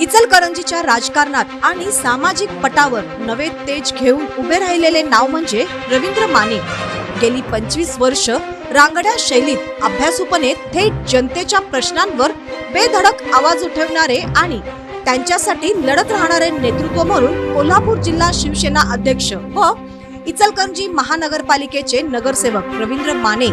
इचलकरंजीच्या राजकारणात आणि सामाजिक पटावर नवे तेज घेऊन उभे राहिलेले नाव म्हणजे रवींद्र माने। गेली 25 वर्ष रांगड्या शैलीत अभ्यासूपणे थेट जनतेच्या प्रश्नांवर बेधडक आवाज उठवणारे आणि त्यांच्यासाठी लढत राहणारे नेतृत्व म्हणून कोल्हापूर जिल्हा शिवसेना अध्यक्ष व इचलकरंजी महानगरपालिकेचे नगरसेवक रवींद्र माने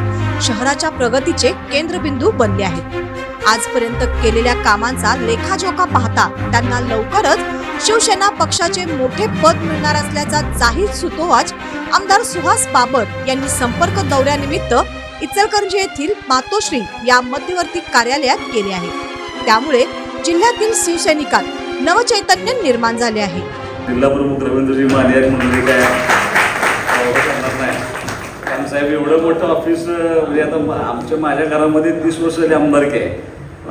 शहराच्या प्रगतीचे केंद्रबिंदू बनले आहेत। आजपर्यंत केलेल्या कामांचा लेखाजोखा पाहता त्यांना लवकरच शिवसेना पक्षाचे मोठे पद मिळणार असल्याचा जाहीर सुतोवाच आमदार सुहास बाबर यांनी संपर्क दौऱ्यानिमित्त इचलकरंजी येथील मातोश्री या मध्यवर्ती कार्यालयात केले आहे। त्यामुळे जिल्ह्यातील शिवसैनिकांत नवचैतन्य निर्माण झाले आहे। जिल्हा प्रमुख रवींद्रजी माने म्हणजे काय साहेब एवढं मोठं ऑफिस म्हणजे आता माझ्या घरामध्ये 30 वर्ष झाली आमदारकी आहे,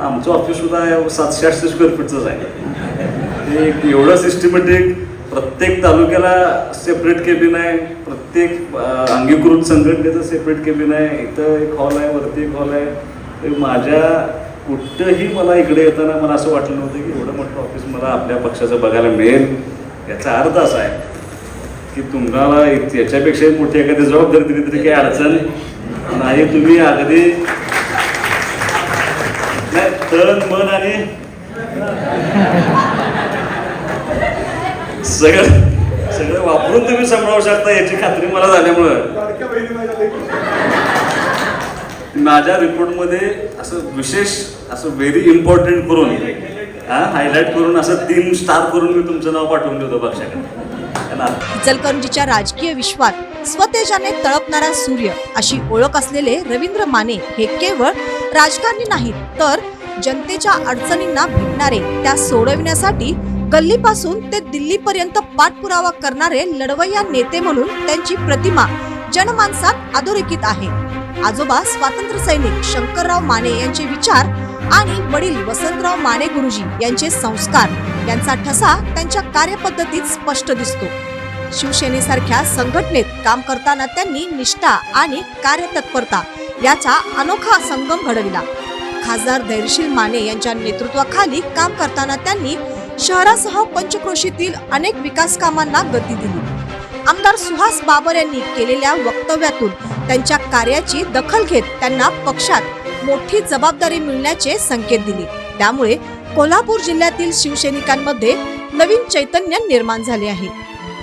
आमचं ऑफिस सुद्धा 700-800 स्क्वेअर फीटचंच आहे। एवढं सिस्टमॅटिक प्रत्येक तालुक्याला सेपरेट केबिन आहे, प्रत्येक अंगीकृत संघटनेचं सेपरेट केबिन आहे, इथं एक हॉल आहे, वरती एक हॉल आहे। माझ्या कुठंही मला इकडे येताना मला असं वाटलं नव्हतं की एवढं मोठं ऑफिस मला आपल्या पक्षाचं बघायला मिळेल। याचा अर्थ असा आहे की तुम्हाला याच्यापेक्षा मोठी एखादी जबाबदारी दिली तरी काही अडचण नाही। तुम्ही अगदी तन मन आणि सगळं वापरून तुम्ही सांभाळू शकता याची खात्री मला झाल्यामुळं माझ्या रिपोर्टमध्ये असं विशेष असं व्हेरी इम्पॉर्टंट करून हायलाइट करून असं 3 स्टार करून मी तुमचं नाव पाठवून देतो पक्षाकडे। इचलकरंजीच्या राजकीय विश्वात स्वतेजाने तळपणारा सूर्य अशी ओळख असलेले रवींद्र माने हे केवळ राजकारणी नाहीत तर जनतेच्या अडचणींना भेटणारे त्या सोडविण्यासाठी गल्लीपासून ते दिल्लीपर्यंत पाठपुरावा करणारे लढवय्या नेते म्हणून त्यांची प्रतिमा जनमानसात अधोरेखित आहे। आजोबा स्वातंत्र्य सैनिक शंकरराव माने यांचे विचार आणि वडील वसंतराव माने गुरुजी यांचे संस्कार यांचा ठसा त्यांच्या कार्यपद्धतीत स्पष्ट दिसतो। शिवसेनेसारख्या संघटनेत काम करताना त्यांनी निष्ठा आणि कार्यतत्परता याचा अनोखा संगम घडविला। खासदार धैर्यशील माने यांच्या नेतृत्वाखाली काम करताना त्यांनी शहरासह पंचक्रोशीतील अनेक विकास कामांना गती दिली। आमदार सुहास बाबर यांनी केलेल्या वक्तव्यातून त्यांच्या कार्याची दखल घेत त्यांना पक्षात मोठी जबाबदारी मिळण्याचे संकेत दिले। त्यामुळे कोल्हापूर जिल्ह्यातील शिवसैनिकांमध्ये नवीन चैतन्य निर्माण झाले आहे।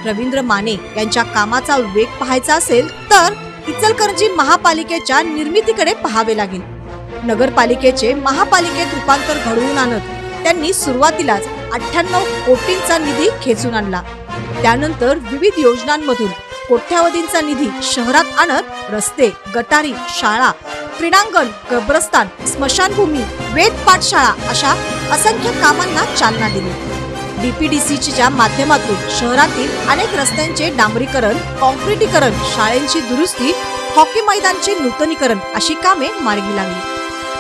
रवींद्र माने यांच्या कामाचा वेग पाहायचा असेल तर इचलकरंजी महापालिकेच्या निर्मितीकडे पाहावे लागेल। नगरपालिकेचे महापालिकेत रूपांतर घडवून आणत त्यांनी सुरुवातीलाच 98 कोटींचा निधी खेचून आणला। त्यानंतर विविध योजनांमधून कोट्यावधींचा निधी शहरात आणत रस्ते, गटारी, शाळा, क्रीडांगण, कब्रस्तान, स्मशानभूमी, वेद पाठशाळा अशा असंख्य कामांना चालना दिली। डीपीडीसीच्या माध्यमातून शहरातील अनेक रस्त्यांचे डांबरीकरण, कॉन्क्रिटीकरण, शाळांची दुरुस्ती, हॉकी मैदानचे नूतनीकरण अशी कामे मार्गी लागली।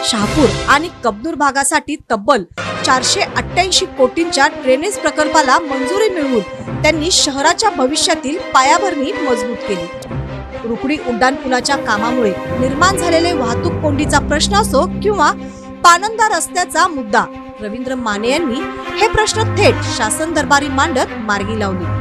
शहापूर आणि कबनूर भागासाठी तब्बल 488 कोटींच्या ड्रेनेज प्रकल्पाला मंजुरी मिळवून त्यांनी शहराच्या भविष्यातील पायाभरणी मजबूत केली। रुकडी उड्डाणपुलाच्या कामामुळे निर्माण झालेले वाहतूक कोंडीचा प्रश्न असो किंवा पानंदा रस्त्याचा मुद्दा, रवींद्र माने यांनी हे प्रश्न थेट शासन दरबारी मांडत मार्गी लावली।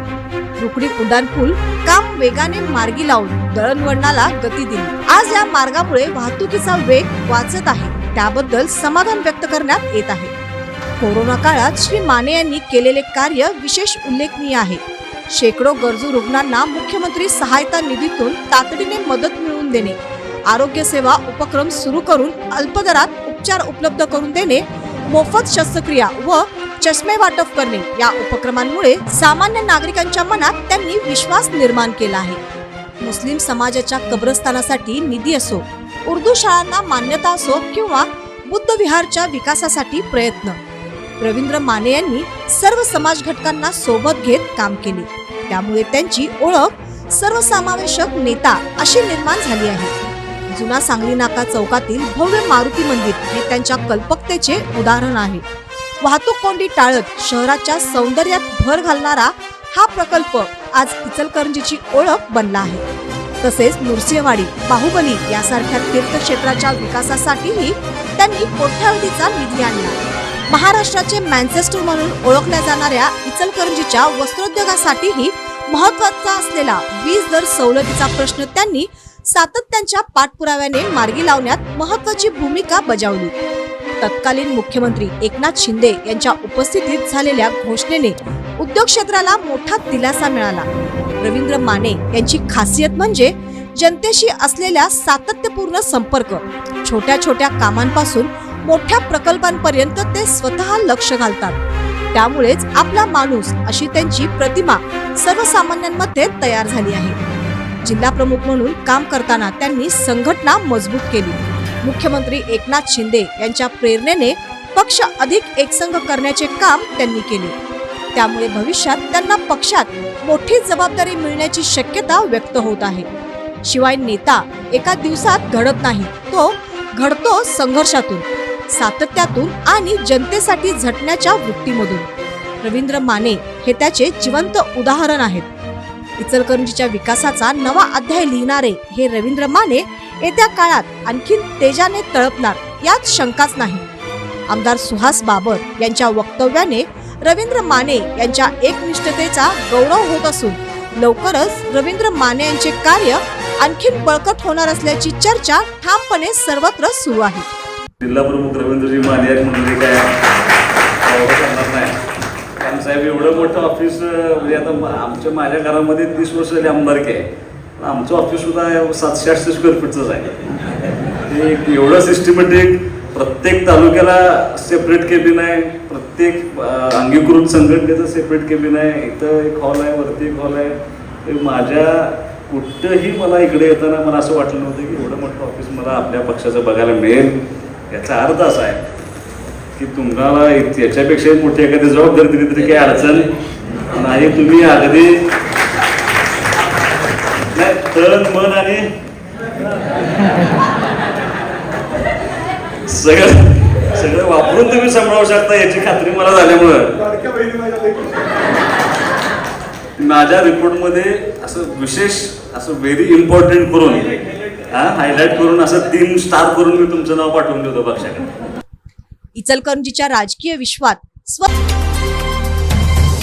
रुकडी उड्डाणपूल काम वेगाने मार्गी लावून दळणवळणाला गती दिली। आज या मार्गामुळे वाहतुकीचा वेग वाचत आहे, त्याबद्दल समाधान व्यक्त करण्यात येत आहे। कोरोना काळात श्री माने यांनी केलेले कार्य विशेष उल्लेखनीय आहे। शेकडो गरजू रुग्णांना मुख्यमंत्री सहायता निधीतून तातडीने मदत मिळवून देणे, आरोग्य सेवा उपक्रम सुरू करून अल्पदरात उपचार उपलब्ध करून देणे, मोफत शस्त्रक्रिया व चष्मे वाटप करणे या उपक्रमांमुळे सामान्य नागरिकांच्या मनात त्यांनी विश्वास निर्माण केला आहे। मुस्लिम समाजाच्या कब्रस्तानासाठी निधी असो, उर्दू शाळांना मान्यता असो किंवा बुद्ध विहारच्या विकासासाठी प्रयत्न, रवींद्र माने यांनी सर्व समाज घटकांना सोबत घेत काम केले। त्यामुळे त्यांची ओळख सर्वसमावेशक नेता अशी निर्माण झाली आहे। जुना सांगली नाका चौकातील भव्य मारुती मंदिर हे त्यांच्या कल्पकतेचे उदाहरण आहे। वाहतूक कोंडी टाळत शहराच्या सौंदर्यात भर घालणारा हा प्रकल्प आज इचलकरंजीची ओळख बनला आहे। तसेच नृसिंहवाडी, बाहुबली यासारख्या तीर्थक्षेत्राच्या विकासासाठीही त्यांनी कोट्यावधीचा निधी आणला। महाराष्ट्राचे मँचेस्टर म्हणून ओळखल्या जाणाऱ्या इचलकरंजीच्या वस्त्रोद्योगासाठीही महत्त्वाचा असलेला वीज दर सवलतीचा प्रश्न त्यांनी सातत्याच्या पाठपुराव्याने मार्गी लावण्यात महत्त्वाची भूमिका बजावली. तत्कालीन मुख्यमंत्री एकनाथ शिंदे यांच्या उपस्थितीत झालेल्या घोषणेने उद्योग क्षेत्राला मोठा दिलासा मिळाला. रवींद्र माने यांची खासियत म्हणजे जनतेशी असलेला सातत्यपूर्ण संपर्क. छोट्या छोट्या कामांपासून मोठ्या प्रकल्पांपर्यंत ते स्वतः लक्ष घालतात. त्यामुळेच आपला माणूस अशी त्यांची प्रतिमा सर्वसामान्यांमध्ये तयार झाली आहे. जिल्हा प्रमुख म्हणून काम करताना त्यांनी संघटना मजबूत केली. मुख्यमंत्री एकनाथ शिंदे यांच्या प्रेरणेने पक्ष अधिक एकसंघ करण्याचे काम त्यांनी केले. त्यामुळे भविष्यात त्यांना पक्षात मोठी जबाबदारी मिळण्याची शक्यता व्यक्त होत आहे. शिवाय नेता एका दिवसात घडत नाही, तो घडतो संघर्षातून, सातत्यातून आणि जनतेसाठी झटण्याच्या वृत्तीमधून. रवींद्र माने हे त्याचे जिवंत उदाहरण आहेत. इचलकरंजीच्या विकासाचा नवा अध्याय लिहिणारे हे रवींद्र माने येत्या काळात आणखीन तेजाने तळपणार यात शंकाच नाही. आमदार सुहास बाबर यांच्या वक्तव्याने रवींद्र माने यांच्या एकनिष्ठतेचा गौरव होत असून लवकरच रवींद्र माने यांचे कार्य आणखीन बळकट होणार असल्याची चर्चा ठामपणे सर्वत्र सुरू आहे. जिल्हा प्रमुख रवींद्रजी माने आहेत म्हणजे काय सांगणार नाही. कारण साहेब एवढं मोठं ऑफिस म्हणजे आता माझ्या घरामध्ये 30 वर्ष झाली आमदारकी आहे. आमचं ऑफिस सुद्धा 700-800 स्क्वेअर फीटचंच आहे. ते एवढं सिस्टमॅटिक, प्रत्येक तालुक्याला सेपरेट केबिन आहे, प्रत्येक अंगीकृत संघटनेचं सेपरेट केबिन आहे. इथं एक हॉल आहे, वरती एक हॉल आहे. ते माझ्या कुठंही मला इकडे येताना मला असं वाटलं नव्हतं की एवढं मोठं ऑफिस मला आपल्या पक्षाचं बघायला मिळेल. याचा अर्थ असा आहे की तुम्हाला याच्यापेक्षा मोठी एखादी जबाबदारी दिली तरी काही अडचण नाही. तुम्ही अगदी तन मन आणि सगळं वापरून तुम्ही सांभाळू शकता याची खात्री मला झाल्यामुळं माझ्या रिपोर्टमध्ये असं विशेष असं व्हेरी इम्पॉर्टंट करून हायलाइट करून असं 3 स्टार करून मी तुमचं नाव पाठवून देतो पक्षाकडे. इचलकरंजीच्या राजकीय विश्वात